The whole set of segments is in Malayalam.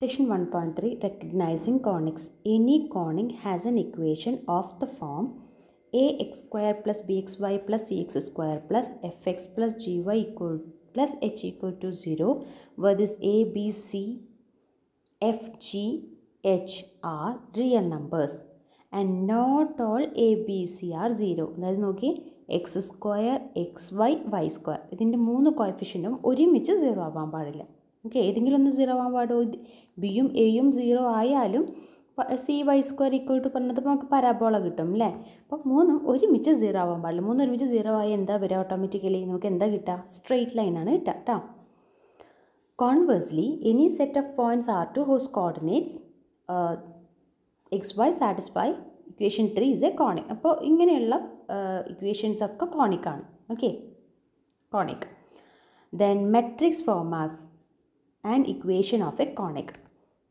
Section 1.3 Recognizing conics. Any conic has an equation of the form ax square plus bxy plus cx square plus fx plus gy equal plus h equal to 0, where this a, b, c, f, g, h are real numbers and not all a, b, c are 0. അതായത് നോക്കി X square X Y square ഇതിൻ്റെ 3 കോഎഫിഷ്യൻറ്റും ഒരുമിച്ച് 0 ആവാൻ പാടില്ല. ഓക്കെ, ഏതെങ്കിലും ഒന്ന് 0 ആവാൻ പാടുമോ? ബിയും എയും 0 ആയാലും C Y square equal to പറഞ്ഞത് നമുക്ക് പരാബോള കിട്ടും അല്ലേ. അപ്പോൾ 3 ഒരുമിച്ച് 0 ആവാൻ പാടില്ല. 3 ഒരുമിച്ച് 0 ആയി എന്താ വരിക? ഓട്ടോമാറ്റിക്കലി നമുക്ക് എന്താ കിട്ടുക? സ്ട്രെയിറ്റ് ലൈനാണ് കിട്ടുക കേട്ടോ. Conversely, any set of points R2 whose coordinates xy satisfy equation 3 is a conic. അപ്പോൾ ഇങ്ങനെയുള്ള ഇക്വേഷൻസ് ഒക്കെ കോണിക് ആണ്. Okay, conic. Then matrix form of an equation of a conic.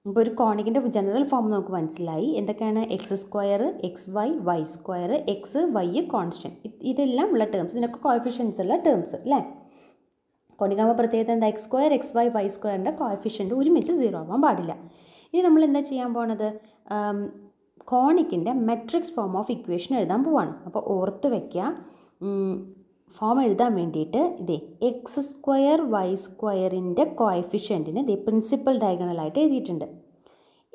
ഇപ്പോൾ ഒരു കോണിക്കിൻ്റെ ജനറൽ ഫോം നമുക്ക് മനസ്സിലായി. എന്തൊക്കെയാണ്? X square X Y square X Y constant, ഇതെല്ലാം ഉള്ള ടേംസ്, ഇതിനൊക്കെ കോഎഫിഷ്യൻസ് ഉള്ള ടേംസ് അല്ലേ. കോണിക്കാകുമ്പോൾ പ്രത്യേകത എന്താ? എക്സ് സ്ക്വയർ എക്സ് വൈ സ്ക്വയറിൻ്റെ കോഎഫിഷ്യൻ്റ് ഒരുമിച്ച് 0 ആവാൻ പാടില്ല. ഇനി നമ്മൾ എന്താ ചെയ്യാൻ പോണത്? കോണിക്കിൻ്റെ മെട്രിക്സ് ഫോം ഓഫ് ഇക്വേഷൻ എഴുതാൻ പോവാണ്. അപ്പോൾ ഓർത്ത് വയ്ക്കുക, ഫോം എഴുതാൻ വേണ്ടിയിട്ട് ഇതേ എക്സ് സ്ക്വയർ വൈ സ്ക്വയറിൻ്റെ കോഎഫിഷ്യൻറ്റിന് ഇതേ പ്രിൻസിപ്പൽ ഡയഗണലായിട്ട് എഴുതിയിട്ടുണ്ട്.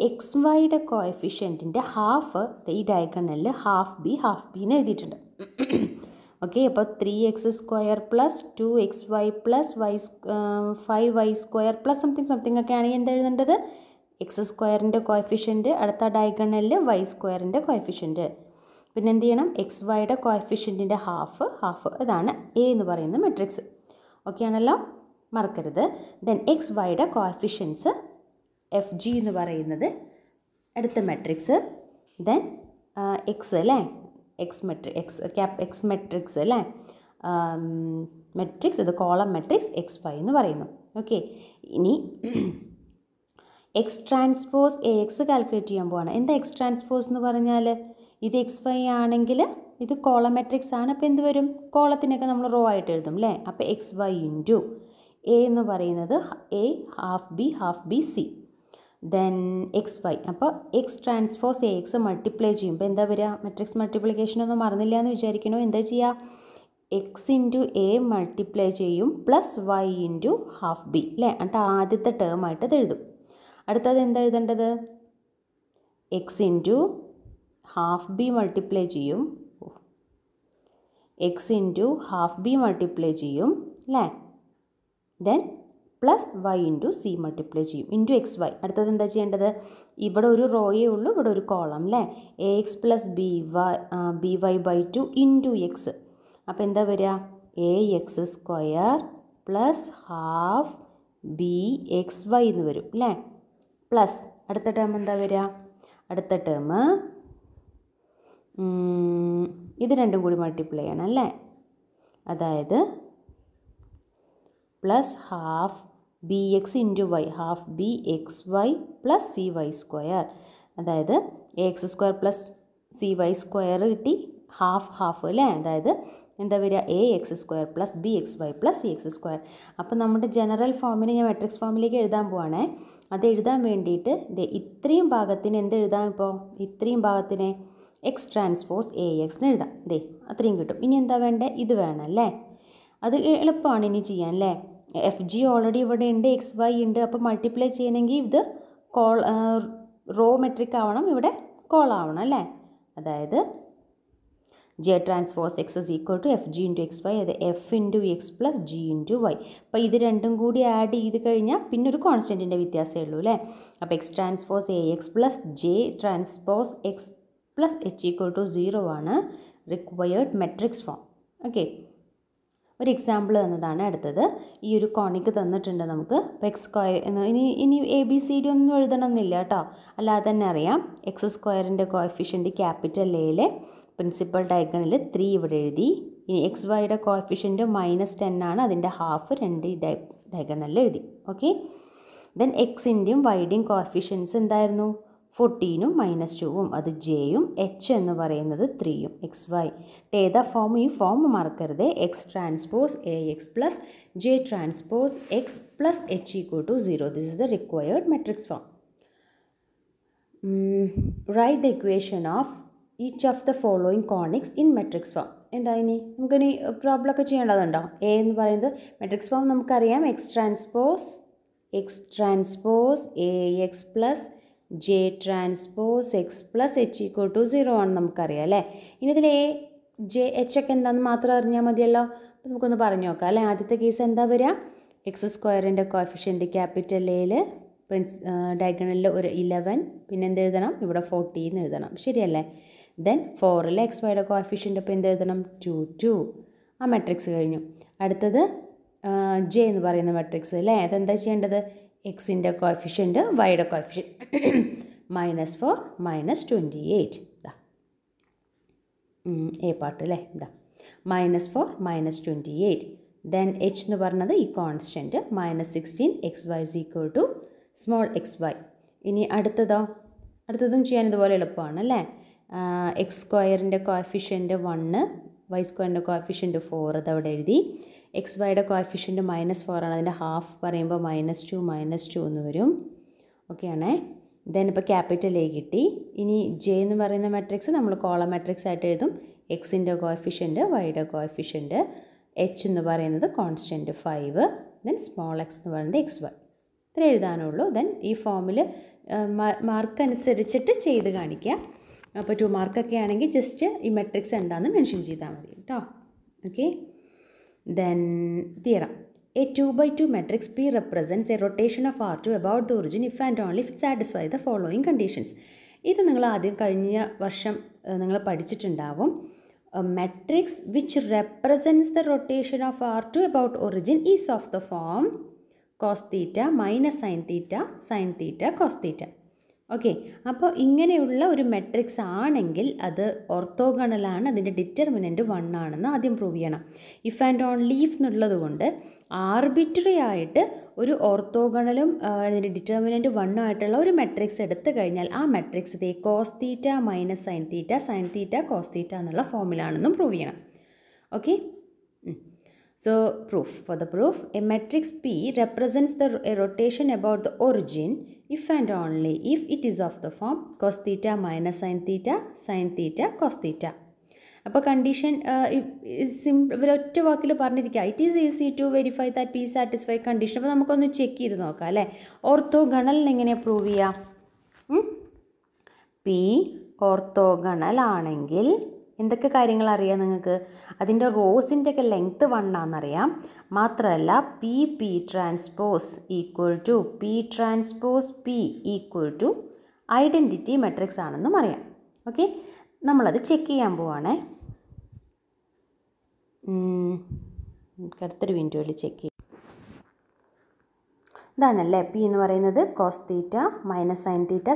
എക്സ് വൈയുടെ കോഎഫിഷ്യൻറ്റിൻ്റെ ഹാഫ് ഈ ഡയഗണലിൽ ഹാഫ് ബിന്ന് എഴുതിയിട്ടുണ്ട്. ഓക്കെ, അപ്പോൾ 3x square plus 2xy plus 5y square plus something ഒക്കെ ആണെങ്കിൽ എന്താ എഴുതേണ്ടത്? എക്സ് സ്ക്വയറിൻ്റെ കോഎഫിഷ്യൻറ്റ് അടുത്ത ഡയഗണലിൽ വൈ സ്ക്വയറിൻ്റെ കോഎഫിഷ്യൻറ്റ്, പിന്നെ എന്ത് ചെയ്യണം? എക്സ് വൈയുടെ കോഎഫിഷ്യൻറ്റിൻ്റെ ഹാഫ് ഇതാണ് എ എന്ന് പറയുന്ന മെട്രിക്സ്. ഓക്കെ ആണല്ലോ, മറക്കരുത്. ദെൻ എക്സ് വൈയുടെ കോഎഫിഷ്യൻസ് എഫ് ജി എന്ന് പറയുന്നത് അടുത്ത മെട്രിക്സ്. ദെൻ എക്സ് അല്ലേ, എക്സ് മെട്രിക്സ് അല്ലേ, മെട്രിക്സ് ഇത് കോളം മെട്രിക്സ് എക്സ് വൈ എന്ന് പറയുന്നു. ഓക്കെ, ഇനി x transpose A x calculate ചെയ്യാൻ പോവാണ്. എന്താ എക്സ് ട്രാൻസ്പോസ് എന്ന് പറഞ്ഞാൽ? ഇത് എക്സ് വൈ ആണെങ്കിൽ ഇത് കോളം മെട്രിക്സ് ആണ്. അപ്പോൾ എന്ത് വരും? കോളത്തിനൊക്കെ നമ്മൾ റോ ആയിട്ട് എഴുതും അല്ലേ. അപ്പോൾ എക്സ് വൈ ഇൻറ്റു എ എന്ന് പറയുന്നത് A half B C. Then x y, അപ്പോൾ X transpose A x multiply ചെയ്യുമ്പോൾ എന്താ വരിക? മെട്രിക്സ് മൾട്ടിപ്ലിക്കേഷനൊന്നും മറന്നില്ല എന്ന് വിചാരിക്കണോ? എന്താ ചെയ്യുക? എക്സ് ഇൻറ്റു എ മൾട്ടിപ്ലൈ ചെയ്യും plus Y into half B അല്ലേ. എന്നിട്ട് ആദ്യത്തെ ടേം ആയിട്ട് അത് എഴുതും. അടുത്തത് എന്താ എഴുതേണ്ടത്? X into half B multiply ചെയ്യും, x into half B multiply ചെയ്യും അല്ലേ. Then plus Y into C multiply ചെയ്യും ഇൻറ്റു എക്സ് വൈ. അടുത്തത് എന്താ ചെയ്യേണ്ടത്? ഇവിടെ ഒരു റോയേ ഉള്ളൂ, ഇവിടെ ഒരു കോളം അല്ലേ. A X plus B Y by 2 into X. അപ്പോൾ എന്താ വരിക? A X square plus half B X Y എന്ന് വരും അല്ലേ. പ്ലസ് അടുത്ത ടേം എന്താ വരിക? അടുത്ത ടേം ഇത് രണ്ടും കൂടി മൾട്ടിപ്ലൈ ചെയ്യണം അല്ലേ. അതായത് plus half B x into y, half B X y plus C Y square. അതായത് A X square plus C Y square കിട്ടി, ഹാഫ് അല്ലേ. അതായത് എന്താ വരിക? A X square plus B X y plus C x square. അപ്പോൾ നമ്മുടെ ജനറൽ ഫോമിന് ഞാൻ മെട്രിക്സ് ഫോമിലേക്ക് എഴുതാൻ പോവാണേ. അത് എഴുതാൻ വേണ്ടിയിട്ട് ഇത്രയും ഭാഗത്തിന് എന്ത് എഴുതാം? ഇപ്പോൾ ഇത്രയും ഭാഗത്തിന് എക്സ് ട്രാൻസ്പോസ് എ എക്സ് എന്ന് എഴുതാം. അത്രയും കിട്ടും. ഇനി എന്താ വേണ്ടേ? ഇത് വേണം അല്ലേ. അത് എളുപ്പമാണ് ഇനി ചെയ്യാൻ അല്ലേ. എഫ് ജി ഓൾറെഡി ഇവിടെ ഉണ്ട്, എക്സ് വൈ ഉണ്ട്. അപ്പോൾ മൾട്ടിപ്ലൈ ചെയ്യണമെങ്കിൽ ഇത് റോ മെട്രിക് ആവണം, ഇവിടെ കോളാവണം അല്ലേ. അതായത് J transpose x is equal to f g into x y, അത് f into x plus g into y. അപ്പോൾ ഇത് രണ്ടും കൂടി ആഡ് ചെയ്ത് കഴിഞ്ഞാൽ പിന്നെ ഒരു കോൺസ്റ്റൻറ്റിൻ്റെ വ്യത്യാസമേ ഉള്ളൂ അല്ലേ. അപ്പോൾ X transpose A X plus J transpose X plus H equal to 0 ആണ് റിക്വയേർഡ് മെട്രിക്സ് ഫോം. ഓക്കെ, ഒരു എക്സാമ്പിൾ തന്നതാണ്. അടുത്തത് ഈ ഒരു കോണിക്ക് തന്നിട്ടുണ്ട് നമുക്ക്. എക്സ് സ്ക്വയർ ഇനി എ ബി സി ഡി ഒന്നും എഴുതണമെന്നില്ല കേട്ടോ, അല്ലാതെ തന്നെ അറിയാം. എക്സ് സ്ക്വയറിൻ്റെ കോഎഫിഷ്യൻറ്റ് ക്യാപിറ്റൽ എയിലെ പ്രിൻസിപ്പൽ ഡയഗണലിൽ 3 ഇവിടെ എഴുതി. ഇനി എക്സ് വൈയുടെ കോഎഫിഷ്യൻറ്റ് -10 ആണ്, അതിൻ്റെ ഹാഫ് 2 ഡയഗണലിൽ എഴുതി. ഓക്കെ, ദെൻ എക്സിൻ്റെയും വൈയുടെയും കോഎഫിഷ്യൻസ് എന്തായിരുന്നു? 14ഉം -2ഉം, അത് ജെയും എച്ച് എന്ന് പറയുന്നത് 3ഉം എക്സ് വൈ. ഏതാ ഫോം? ഈ ഫോം മറക്കരുത്. X transpose A X plus J transpose X plus H equal to 0. This is the required matrix form. Write the equation of each of the following conics in matrix form. എന്താ ഇനി നമുക്കിനി പ്രോബ്ലം ഒക്കെ ചെയ്യേണ്ടതുണ്ടോ? എ എന്ന് പറയുന്നത് മെട്രിക്സ് ഫോം നമുക്കറിയാം, X transpose A X plus J transpose X plus H equal to 0 ആണെന്ന് നമുക്കറിയാം അല്ലേ. ഇനി ഇതിൽ എ ജെ എച്ച് ഒക്കെ എന്താണെന്ന് മാത്രം അറിഞ്ഞാൽ മതിയല്ലോ. അപ്പോൾ നമുക്കൊന്ന് പറഞ്ഞു നോക്കാം അല്ലേ. ആദ്യത്തെ കേസ് എന്താ വരിക? എക്സ് സ്ക്വയറിൻ്റെ കോഎഫിഷ്യൻറ്റ് ക്യാപിറ്റൽ എയിൽ ഡയഗണലിൽ ഒരു 11, പിന്നെ എന്ത് എഴുതണം? ഇവിടെ 40 എന്ന് എഴുതണം, ശരിയല്ലേ. ദെൻ 4ൽ എക്സ് വൈയുടെ കോഎഫിഷ്യൻ്റ് അപ്പോൾ എന്ത് എഴുതണം? 2 2. ആ മെട്രിക്സ് കഴിഞ്ഞു. അടുത്തത് ജെ എന്ന് പറയുന്ന മെട്രിക്സ് അല്ലേ. അതെന്താ ചെയ്യേണ്ടത്? എക്സിൻ്റെ കോഎഫിഷ്യൻ്റ് വൈയുടെ കോഎഫിഷ്യൻ്റ് -4 -28. ഇതാ എ പാർട്ട് അല്ലേ. ഇതാ -4 -28. ദെൻ എച്ച് എന്ന് പറഞ്ഞത് ഈ constant -16 X Y is equal to small X Y. ഇനി അടുത്തതും ചെയ്യാൻ ഇതുപോലെ എളുപ്പമാണ് അല്ലേ. എക്സ് സ്ക്വയറിൻ്റെ കോഎഫിഷ്യൻ്റ് 1, വൈ സ്ക്വയറിൻ്റെ കോഎഫിഷ്യൻ്റ് 4 അതവിടെ എഴുതി. എക്സ് വൈയുടെ കോഎഫിഷ്യൻ്റ് -4 ആണ്, അതിൻ്റെ ഹാഫ് പറയുമ്പോൾ -2 എന്ന് വരും. ഓക്കെ ആണേ. ദെൻ ഇപ്പോൾ ക്യാപിറ്റൽ എ കിട്ടി. ഇനി ജെ എന്ന് പറയുന്ന മെട്രിക്സ് നമ്മൾ കോളം മെട്രിക്സ് ആയിട്ട് എഴുതും. എക്സിൻ്റെ കോഎഫിഷ്യൻ്റ് വൈയുടെ കോഎഫിഷ്യൻ്റ്, എച്ച് എന്ന് പറയുന്നത് കോൺസ്റ്റൻറ്റ് 5, ദെൻ സ്മോൾ എക്സ് എന്ന് പറയുന്നത് എക്സ് വൈ. ഇത്ര എഴുതാനുള്ളൂ. ദെൻ ഈ ഫോമിൽ മാർക്ക് അനുസരിച്ചിട്ട് ചെയ്ത് കാണിക്കുക. അപ്പോൾ 2 മാർക്കൊക്കെ ആണെങ്കിൽ ജസ്റ്റ് ഈ മെട്രിക്സ് എന്താണെന്ന് മെൻഷൻ ചെയ്താൽ മതി കേട്ടോ. Okay. Then theorem. A 2x2 matrix P represents a rotation of R2 about the origin if and only if it satisfies the following conditions. ഇത് നിങ്ങൾ ആദ്യം കഴിഞ്ഞ വർഷം നിങ്ങൾ പഠിച്ചിട്ടുണ്ടാവും. A matrix which represents the rotation of R2 about origin is of the form cos theta minus sin theta cos theta. Okay. അപ്പോൾ ഇങ്ങനെയുള്ള ഒരു മെട്രിക്സ് ആണെങ്കിൽ അത് ഓർത്തോഗണലാണ്, അതിൻ്റെ ഡിറ്റർമിനൻറ്റ് 1 ആണെന്ന് ആദ്യം പ്രൂവ് ചെയ്യണം. ഇഫ് ആൻഡ് ഓൺലി ഇഫ് എന്നുള്ളത് കൊണ്ട് ആർബിട്രറി ആയിട്ട് ഒരു ഓർത്തോഗണലും അതിൻ്റെ ഡിറ്റർമിനൻറ്റ് 1 ആയിട്ടുള്ള ഒരു മെട്രിക്സ് എടുത്തു കഴിഞ്ഞാൽ ആ മെട്രിക്സ് ഇതേ cos theta minus sine theta cos theta എന്നുള്ള ഫോമിലാണെന്നും പ്രൂവ് ചെയ്യണം. Okay. So proof. For the proof, a matrix P represents a rotation about the origin if and only if it is of the form cos theta minus sin theta cos theta. അപ്പോൾ കണ്ടീഷൻ ഒറ്റ വാക്കിൽ പറഞ്ഞിരിക്കുക. It is easy to verify that P satisfy condition. അപ്പോൾ നമുക്കൊന്ന് ചെക്ക് ചെയ്ത് നോക്കാം അല്ലേ. ഓർത്തോഗണലിന് എങ്ങനെ പ്രൂവ് ചെയ്യാം? പി ഓർത്തോഗണൽ ആണെങ്കിൽ എന്തൊക്കെ കാര്യങ്ങൾ അറിയാം നിങ്ങൾക്ക്? അതിൻ്റെ റോസിൻ്റെ ഒക്കെ ലെങ്ത്ത് 1 ആണെന്നറിയാം. മാത്രമല്ല P transpose equal to P equal to identity matrix ആണെന്നും അറിയാം. ഓക്കെ. നമ്മളത് ചെക്ക് ചെയ്യാൻ പോവാണേ. അടുത്തൊരു വിൻഡോയിൽ ചെക്ക് ചെയ്യും. ഇതാണല്ലേ പി എന്ന് പറയുന്നത് cos theta minus sine theta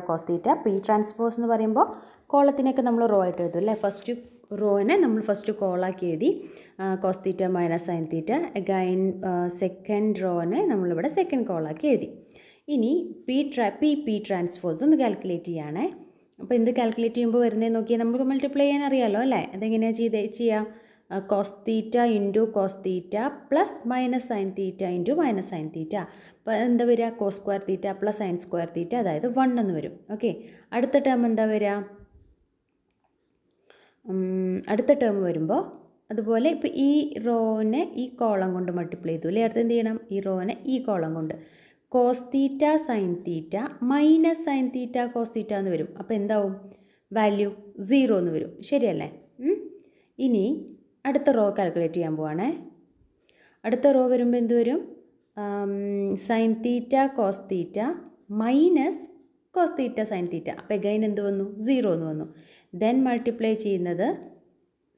cos theta. P transpose എന്ന് പറയുമ്പോൾ കോളത്തിനൊക്കെ നമ്മൾ റോ ആയിട്ട് എഴുതും അല്ലേ. ഫസ്റ്റ് റോനെ നമ്മൾ ഫസ്റ്റ് കോളാക്കി എഴുതി cos theta minus sine theta. Again second റോനെ നമ്മളിവിടെ സെക്കൻഡ് കോളാക്കി എഴുതി. ഇനി പി ട്രാൻസ്പോസ് ഒന്ന് കാൽക്കുലേറ്റ് ചെയ്യുകയാണേ. അപ്പോൾ എന്ത് കാൽക്കുലേറ്റ് ചെയ്യുമ്പോൾ വരുന്നതെന്ന് നോക്കിയാൽ നമുക്ക് മൾട്ടിപ്ലൈ ചെയ്യാൻ അറിയാമല്ലോ അല്ലേ. അതെങ്ങനെയാണ് ചെയ്യാം? Cos theta into cos theta plus minus sine theta into minus sine theta. അപ്പോൾ എന്താ വരിക? Cos square theta plus sine square theta, അതായത് 1 എന്ന് വരും. ഓക്കെ. അടുത്ത ടേം എന്താ വരിക? അടുത്ത ടേം വരുമ്പോൾ അതുപോലെ ഇപ്പോൾ ഈ റോനെ ഈ കോളം കൊണ്ട് മൾട്ടിപ്ലൈ ചെയ്തു അല്ലേ. അടുത്ത് എന്ത് ചെയ്യണം? ഈ റോനെ ഈ കോളം കൊണ്ട് cos theta sine theta minus sine theta cos theta എന്ന് വരും. അപ്പോൾ എന്താവും? വാല്യൂ 0 എന്ന് വരും, ശരിയല്ലേ. ഇനി അടുത്ത റോ കാൽക്കുലേറ്റ് ചെയ്യാൻ പോവാണേ. അടുത്ത റോ വരുമ്പോൾ എന്ത് വരും? Sine theta cos theta minus cos theta sine theta. അപ്പോൾ എഗൈൻ എന്ത് വന്നു? 0 എന്ന് വന്നു. ദെൻ മൾട്ടിപ്ലൈ ചെയ്യുന്നത്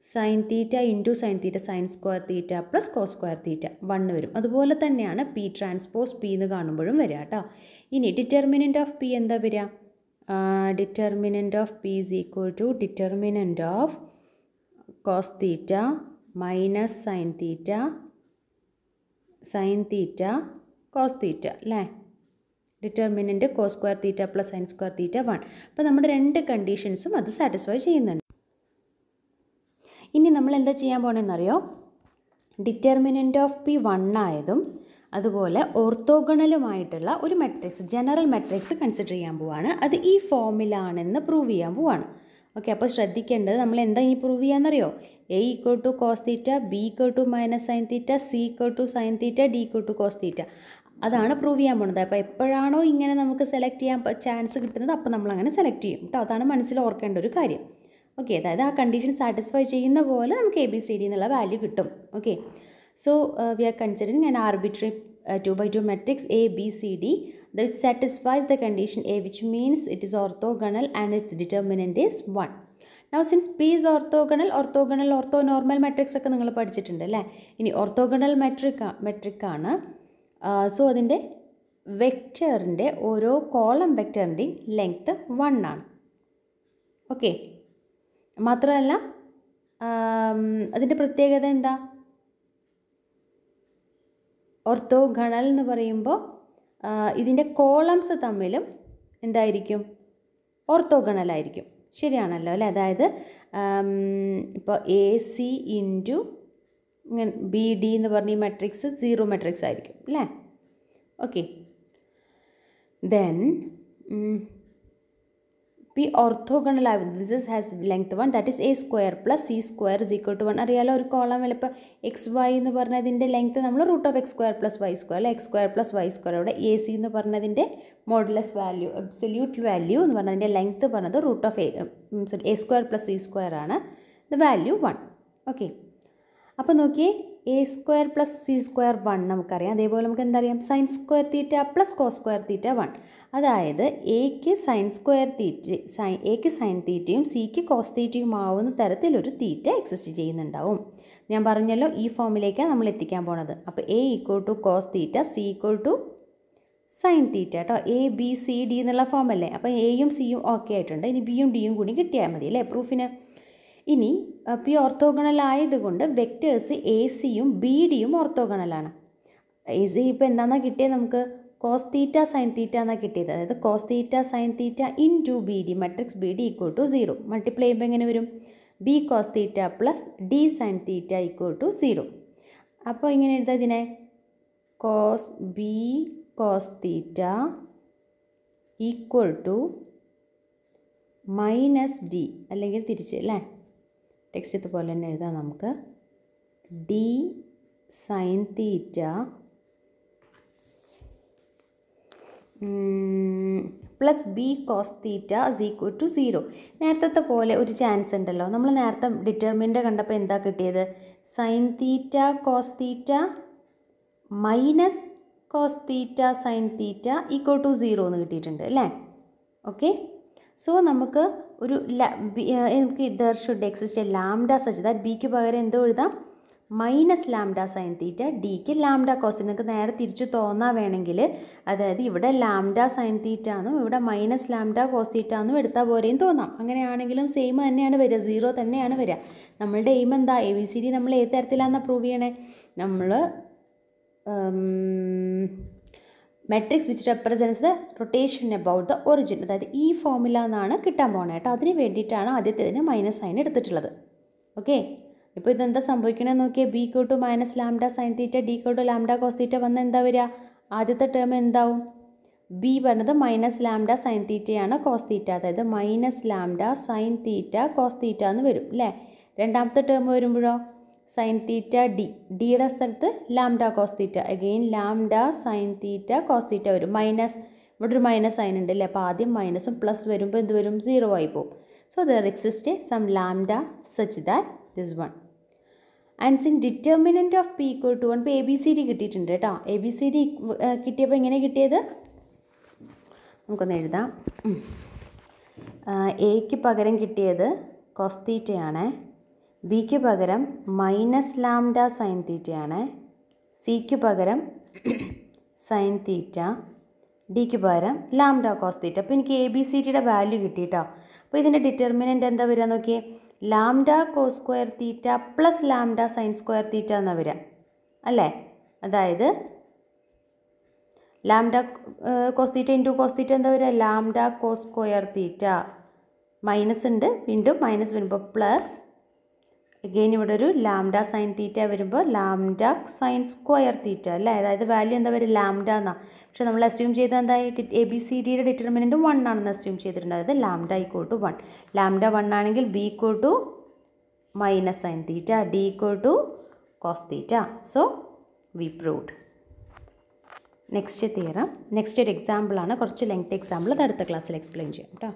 sine theta into sine theta sine square theta plus cos square theta 1 വരും. അതുപോലെ തന്നെയാണ് പി ട്രാൻസ്പോസ് പി എന്ന് കാണുമ്പോഴും വരിക കേട്ടോ. ഇനി ഡിറ്റർമിനൻറ്റ് ഓഫ് പി എന്താ വരിക? Determinant of P is equal to determinant of cos theta minus sine theta cos theta അല്ലേ. Determinant cos square theta plus sine square theta 1. അപ്പോൾ നമ്മുടെ രണ്ട് കണ്ടീഷൻസും അത് സാറ്റിസ്ഫൈ ചെയ്യുന്നുണ്ട്. ഇനി നമ്മൾ എന്താ ചെയ്യാൻ പോകണമെന്നറിയോ? ഡിറ്റർമിനൻറ്റ് ഓഫ് പി 1 ആയതും അതുപോലെ ഓർത്തോഗണലുമായിട്ടുള്ള ഒരു മെട്രിക്സ്, ജനറൽ മെട്രിക്സ് കൺസിഡർ ചെയ്യാൻ പോവാണ്. അത് ഈ ഫോമിലാണെന്ന് പ്രൂവ് ചെയ്യാൻ പോവാണ്. ഓക്കെ, അപ്പോൾ ശ്രദ്ധിക്കേണ്ടത് നമ്മൾ എന്താ ഇനി പ്രൂവ് ചെയ്യാമെന്നറിയോ? A equal to cos theta, B equal to minus sine theta, C equal to sine theta, D equal to cos theta. അതാണ് പ്രൂവ് ചെയ്യാൻ പോകുന്നത്. അപ്പോൾ എപ്പോഴാണോ ഇങ്ങനെ നമുക്ക് സെലക്ട് ചെയ്യാൻ ചാൻസ് കിട്ടുന്നത് അപ്പോൾ നമ്മളങ്ങനെ സെലക്ട് ചെയ്യും കേട്ടോ. അതാണ് മനസ്സിൽ ഓർക്കേണ്ട ഒരു കാര്യം. ഓക്കെ, അതായത് ആ കണ്ടീഷൻ സാറ്റിസ്ഫൈ ചെയ്യുന്ന പോലെ നമുക്ക് ABCD എന്നുള്ള വാല്യൂ കിട്ടും. Okay, so we R considering an arbitrary 2x2 matrix ABCD that satisfies the condition A, which means it is orthogonal and its determinant is 1. Now since P is orthogonal, orthonormal matrix ഒക്കെ നിങ്ങൾ പഠിച്ചിട്ടുണ്ട് അല്ലേ? ഇനി ഓർത്തോഗണൽ മെട്രിക് ആണ്. സോ അതിൻ്റെ വെക്റ്ററിൻ്റെ ഓരോ കോളം വെക്റ്ററിൻ്റെയും ലെങ്ത്ത് 1 ആണ്. ഓക്കെ, മാത്രമല്ല അതിൻ്റെ പ്രത്യേകത എന്താ? ഓർത്തോഗണൽ എന്ന് പറയുമ്പോൾ ഇതിൻ്റെ കോളംസ് തമ്മിലും എന്തായിരിക്കും? ഓർത്തോഗണലായിരിക്കും. ശരിയാണല്ലോ അല്ലേ? അതായത് ഇപ്പോൾ AC ഇൻറ്റു BD എന്ന് പറഞ്ഞ ഈ മെട്രിക്സ് 0 മെട്രിക്സ് ആയിരിക്കും അല്ലേ? ഓക്കെ, ദെൻ P ഓർത്തോഗണൽ ആവുന്നത് this has length 1, that is A square plus C square is equal to 1. അറിയാലോ, ഒരു കോളം വലുപ്പം XY എന്ന് പറഞ്ഞതിൻ്റെ ലെങ്ത് നമ്മൾ √(x²+y²) അല്ലെ, x²+y². അവിടെ AC എന്ന് പറഞ്ഞതിൻ്റെ മോഡുലസ് വാല്യൂ, അബ്സല്യൂട്ട് വാല്യൂ എന്ന് പറഞ്ഞതിൻ്റെ ലെങ്ത് പറഞ്ഞത് A²+C² ആണ്. The value 1. ഓക്കെ, അപ്പോൾ നോക്കിയേ, A²+C² 1 നമുക്കറിയാം. അതേപോലെ നമുക്ക് എന്താ അറിയാം? sin square theta plus cos square theta 1. അതായത് എക്ക് സൈൻ തീറ്റയും സിക്ക് കോസ് തീറ്റയും ആവുന്ന തരത്തിലൊരു തീറ്റ എക്സിസ്റ്റ് ചെയ്യുന്നുണ്ടാവും. ഞാൻ പറഞ്ഞല്ലോ ഈ ഫോമിലേക്കാണ് നമ്മൾ എത്തിക്കാൻ പോണത്. അപ്പോൾ A equal to cos theta, C equal to sine theta കേട്ടോ. ABCD എന്നുള്ള ഫോമല്ലേ? അപ്പോൾ എയും സിയും ഓക്കെ ആയിട്ടുണ്ട്. ഇനി ബിയും ഡിയും കൂടി കിട്ടിയാൽ മതി അല്ലേ പ്രൂഫിന്. ഇനി P ഓർത്തോഗണൽ ആയതുകൊണ്ട് വെക്റ്റേഴ്സ് ACയും BDയും ഓർത്തോഗണലാണ്. AC ഇപ്പോൾ എന്താണെന്നാണ് കിട്ടിയത്? നമുക്ക് കോസ് തീറ്റ സൈൻ തീറ്റ എന്നാണ് കിട്ടിയത്. അതായത് cos theta sine theta into BD, matrix BD equal to 0. Multiply ചെയ്യുമ്പോൾ എങ്ങനെ വരും? B cos theta plus D sine theta equal to 0. അപ്പോൾ ഇങ്ങനെ എഴുതാം ഇതിനെ, cos B cos theta equal to minus D, അല്ലെങ്കിൽ തിരിച്ച് അല്ലേ, ടെക്സ്റ്റ് ഇതുപോലെ തന്നെ എഴുതാം നമുക്ക്. D sine theta plus B cos theta is equal to 0. നേരത്തെ പോലെ ഒരു ചാൻസ് ഉണ്ടല്ലോ. നമ്മൾ നേരത്തെ ഡിറ്റർമിനൻ്റ് കണ്ടപ്പോൾ എന്താ കിട്ടിയത്? Sine theta cos theta minus cos theta sine theta equal to 0 എന്ന് കിട്ടിയിട്ടുണ്ട് അല്ലേ? ഓക്കെ, സോ നമുക്ക് ഒരു നമുക്ക് there should exist a lambda such that ബിക്ക് പകരം എന്തോ എഴുതാം? മൈനസ് ലാംഡ സൈൻ തീറ്റ, ഡിക്ക് ലാംഡ കോസ്. നിങ്ങൾക്ക് നേരെ തിരിച്ചു തോന്നാൻ വേണമെങ്കിൽ, അതായത് ഇവിടെ ലാംഡ സൈൻ തീറ്റ എന്നും ഇവിടെ മൈനസ് ലാംഡ കോസ് തീറ്റ എന്നും എടുത്താൽ പോരെയും തോന്നാം. അങ്ങനെയാണെങ്കിലും സെയിം തന്നെയാണ് വരിക, 0 തന്നെയാണ് വരിക. നമ്മളുടെ എയിം എന്താ? ABCD നമ്മൾ ഏത് തരത്തിലാണെന്ന് പ്രൂവ് ചെയ്യണേ? നമ്മൾ matrix which represents the rotation about the origin, അതായത് ഈ ഫോർമുല എന്നാണ് കിട്ടാൻ പോകുന്നത് കേട്ടോ. അതിന് വേണ്ടിയിട്ടാണ് ആദ്യത്തേതിന് മൈനസ് സൈൻ എടുത്തിട്ടുള്ളത്. ഓക്കെ, ഇപ്പോൾ ഇതെന്താ സംഭവിക്കണമെന്ന് നോക്കിയാൽ, B equal to minus lambda sine theta, D equal to lambda cos theta വന്നാൽ എന്താ വരിക? ആദ്യത്തെ ടേം എന്താവും? B പറഞ്ഞത് മൈനസ് ലാംഡ സൈൻ തീറ്റയാണ് കോസ് തീറ്റ, അതായത് minus lambda sine theta cos theta എന്ന് വരും അല്ലേ? രണ്ടാമത്തെ ടേം വരുമ്പോഴോ സൈൻ തീറ്റ ഡിയുടെ സ്ഥലത്ത് lambda cos theta, again lambda sine theta cos theta വരും. മൈനസ്, ഇവിടെ ഒരു മൈനസ് സൈൻ ഉണ്ട് അല്ലേ? അപ്പോൾ ആദ്യം മൈനസും പ്ലസ് വരുമ്പോൾ എന്ത് വരും? 0 ആയി പോകും. So there exist some lambda such that this 1. And since determinant of P equal to 1, ഇപ്പോൾ ABCD കിട്ടിയിട്ടുണ്ട് കേട്ടോ. ABCD കിട്ടിയപ്പോൾ എങ്ങനെ കിട്ടിയത്? നമുക്കൊന്ന് എഴുതാം. എക്ക് പകരം കിട്ടിയത് കോസ് തീറ്റയാണ്, ബിക്ക് പകരം മൈനസ് ലാംഡ സൈൻ തീറ്റയാണ്, സിക്ക് പകരം സൈൻ തീറ്റ, ഡിക്ക് പകരം ലാംഡ കോസ് തീറ്റ. അപ്പോൾ എനിക്ക് ABCDയുടെ വാല്യൂ കിട്ടി കേട്ടോ. അപ്പോൾ ഇതിൻ്റെ ഡിറ്റർമിനൻ്റ് എന്താ വരിക നോക്കിയേ? Lambda cos square theta plus lambda sine square theta എന്നാണ് വരിക അല്ലേ? അതായത് lambda cos theta into cos theta എന്താ വരിക? Lambda cos square theta, minus ഉണ്ട്, വീണ്ടും മൈനസ് വരുമ്പോൾ പ്ലസ് അഗെയിൻ ഇവിടെ ഒരു ലാംഡ സൈൻ തീറ്റ വരുമ്പോൾ ലാംഡ സൈൻ സ്ക്വയർ തീറ്റ അല്ലേ, അതായത് വാല്യൂ എന്താ വരും ലാംഡ എന്നാണ്. പക്ഷെ നമ്മൾ അസ്യൂം ചെയ്ത എന്തായി ABCDയുടെ ഡിറ്റർമിനൻറ്റ് 1 ആണെന്ന് അസ്യൂം ചെയ്തിട്ടുണ്ട്. അതായത് ലാംഡ ഈക്വൽ ടു 1. ലാംഡ 1 ആണെങ്കിൽ B equal to minus sine theta, D equal to cos theta. So we proved. Next theorem, next ഒരു എക്സാമ്പിളാണ്, കുറച്ച് ലെങ്ത് എക്സാമ്പിൾ, അത് അടുത്ത ക്ലാസ്സിൽ എക്സ്പ്ലെയിൻ ചെയ്യാം കേട്ടോ.